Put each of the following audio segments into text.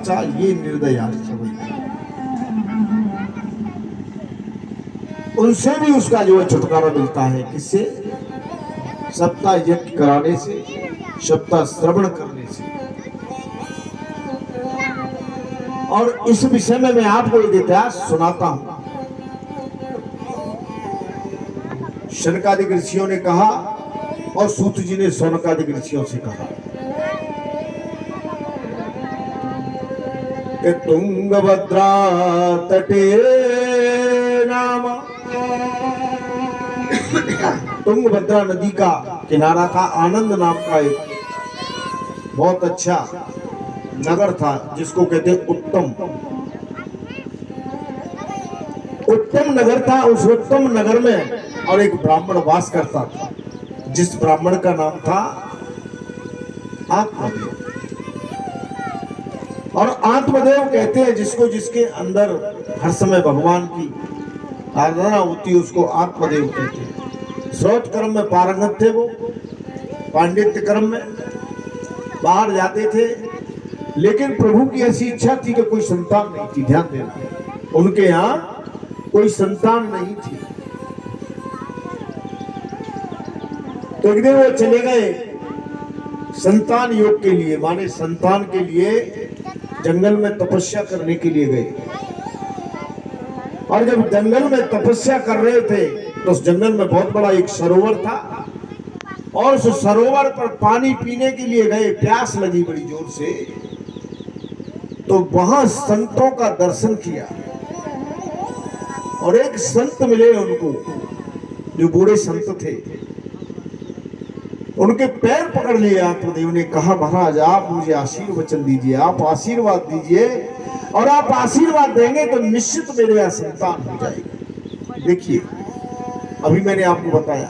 वाचा ये निर्दया सब, उनसे भी उसका जो है छुटकारा मिलता है। किससे? सप्ताह यज्ञ कराने से, सप्ताह श्रवण करने से। और इस विषय में मैं आपको एक इतिहास सुनाता हूं। शनकादिक ऋषियों ने कहा और सूत जी ने शौनकादिक ऋषियों से कहा कि तुंगभद्रा तटे नाम, तुंगभद्रा नदी का किनारा था, आनंद नाम का एक बहुत अच्छा नगर था जिसको कहते उत्तम, उत्तम नगर था। उस उत्तम नगर में और एक ब्राह्मण वास करता था, जिस ब्राह्मण का नाम था आत्मदेव। और आत्मदेव कहते हैं जिसको, जिसके अंदर हर समय भगवान की आराधना होती है, उसको आत्मदेव कहते हैं। श्रोत कर्म में पारंगत थे वो, पांडित्य कर्म में बाहर जाते थे, लेकिन प्रभु की ऐसी इच्छा थी कि कोई संतान नहीं थी। ध्यान देना, उनके यहाँ कोई संतान नहीं थी। तो एक दिन वो चले गए संतान योग के लिए, माने संतान के लिए जंगल में तपस्या करने के लिए गए। और जब जंगल में तपस्या कर रहे थे तो उस जंगल में बहुत बड़ा एक सरोवर था, और उस सरोवर पर पानी पीने के लिए गए, प्यास लगी बड़ी जोर से। तो वहां संतों का दर्शन किया और एक संत मिले उनको, जो बूढ़े संत थे। उनके पैर पकड़ लिए आत्मदेव ने, कहा महाराज आप मुझे आशीर्वचन दीजिए, आप आशीर्वाद दीजिए, और आप आशीर्वाद देंगे तो निश्चित मेरे यहाँ संतान हो जाएगी। देखिए अभी मैंने आपको बताया,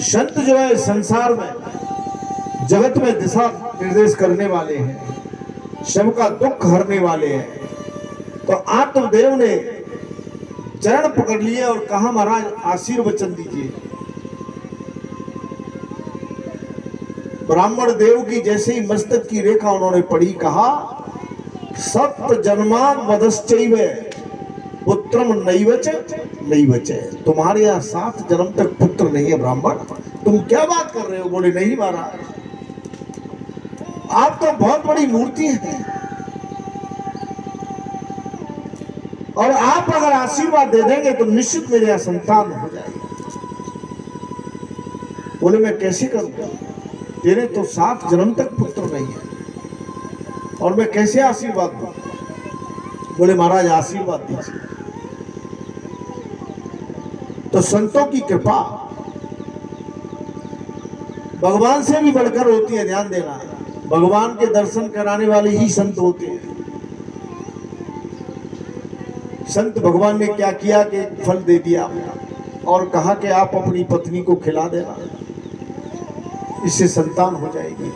संत जो है संसार में, जगत में दिशा निर्देश करने वाले हैं, सबका दुख हरने वाले हैं। तो आत्मदेव ने चरण पकड़ लिए और कहा महाराज आशीर्वचन दीजिए। ब्राह्मण देव की जैसे ही मस्तक की रेखा उन्होंने पढ़ी, कहा सप्त जन्मान वधश्चैव पुत्रम नैवच नैवच, तुम्हारे यहाँ 7 जन्म तक पुत्र नहीं है ब्राह्मण, तुम क्या बात कर रहे हो? बोले नहीं महाराज, आप तो बहुत बड़ी मूर्ति हैं, और आप अगर आशीर्वाद दे देंगे तो निश्चित मेरे यहाँ संतान हो जाएगी। बोले मैं कैसे करूंगा, तेरे तो 7 जन्म तक पुत्र नहीं है, और मैं कैसे आशीर्वाद दूं? बोले महाराज आशीर्वाद दीजिए। तो संतों की कृपा भगवान से भी बढ़कर होती है। ध्यान देना, भगवान के दर्शन कराने वाले ही संत होते हैं। संत भगवान ने क्या किया कि फल दे दिया और कहा कि आप अपनी पत्नी को खिला देना, इससे संतान हो जाएगी।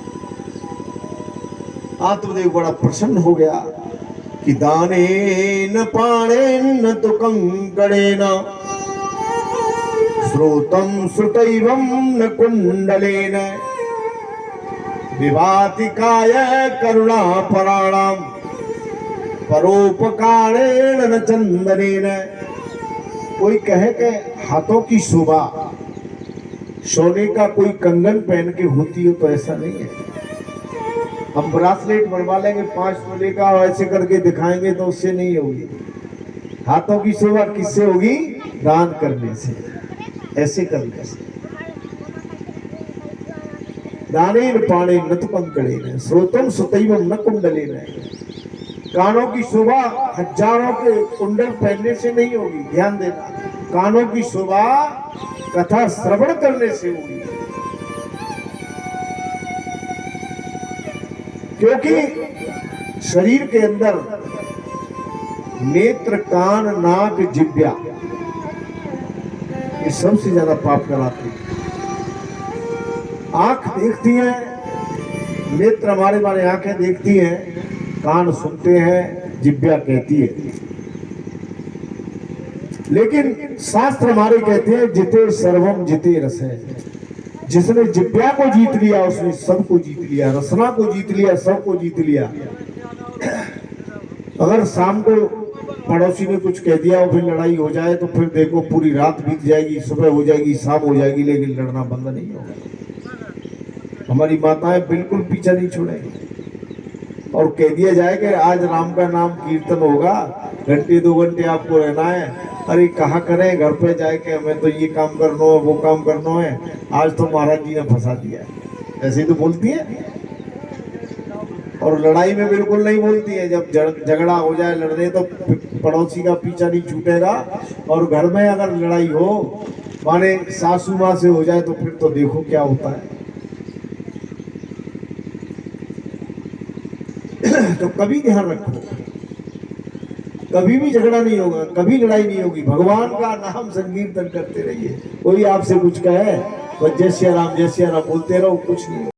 आत्मदेव बड़ा प्रसन्न हो गया कि दाने न पाणे न तो कंकड़े न श्रोतम श्रुतैवम न कुंडलेन विभाति काय करुणा पराणाम परोपकारेण न चंदनेन। कोई कहे कि हाथों की शोभा सोने का कोई कंगन पहन के होती हो, तो ऐसा नहीं है। हम ब्रासलेट बनवा लेंगे 5 तोले का, ऐसे करके दिखाएंगे तो उससे नहीं होगी। हाथों की शोभा किससे होगी? दान करने से, ऐसे करने से। दानेन पाणे न तो कंकड़ेन श्रोतम सुतैवम न कुंडलेन। कानों की शोभा हजारों के कुंडल पहनने से नहीं होगी। ध्यान देना, कानों की शोभा कथा श्रवण करने से होगी, क्योंकि शरीर के अंदर नेत्र कान नाक जिह्वा ये सबसे ज्यादा पाप कराते हैं। आंख देखती है, नेत्र हमारे आंखें देखती हैं, कान सुनते हैं, जिह्वा कहती है। लेकिन शास्त्र हमारे कहते हैं जिते सर्वम जिते रस है, जिसने जिब्या को जीत लिया उसने सबको जीत लिया, रसना को जीत लिया, सबको जीत लिया। अगर शाम को पड़ोसी ने कुछ कह दिया और फिर लड़ाई हो जाए तो फिर देखो पूरी रात बीत जाएगी, सुबह हो जाएगी, शाम हो जाएगी, लेकिन लड़ना बंद नहीं होगा। हमारी माताएं बिल्कुल पीछा नहीं छोड़ेंगी। और कह दिया जाए कि आज राम का नाम कीर्तन होगा, घंटे 2 घंटे आपको रहना है, अरे कहा करें, घर पे जाए के हमें तो ये काम करना है, वो काम करना है, आज तो महाराज जी ने फंसा दिया है, ऐसे ही तो बोलती है। और लड़ाई में बिल्कुल नहीं बोलती है। जब झगड़ा हो जाए लड़ने तो पड़ोसी का पीछा नहीं छूटेगा। और घर में अगर लड़ाई हो माने सासू माँ से हो जाए तो फिर तो देखो क्या होता है। तो कभी ध्यान रखो, कभी भी झगड़ा नहीं होगा, कभी लड़ाई नहीं होगी। भगवान का नाम संकीर्तन करते रहिए। कोई आपसे कुछ कहे बस जय श्री राम जय श्री राम बोलते रहो, कुछ नहीं होगा।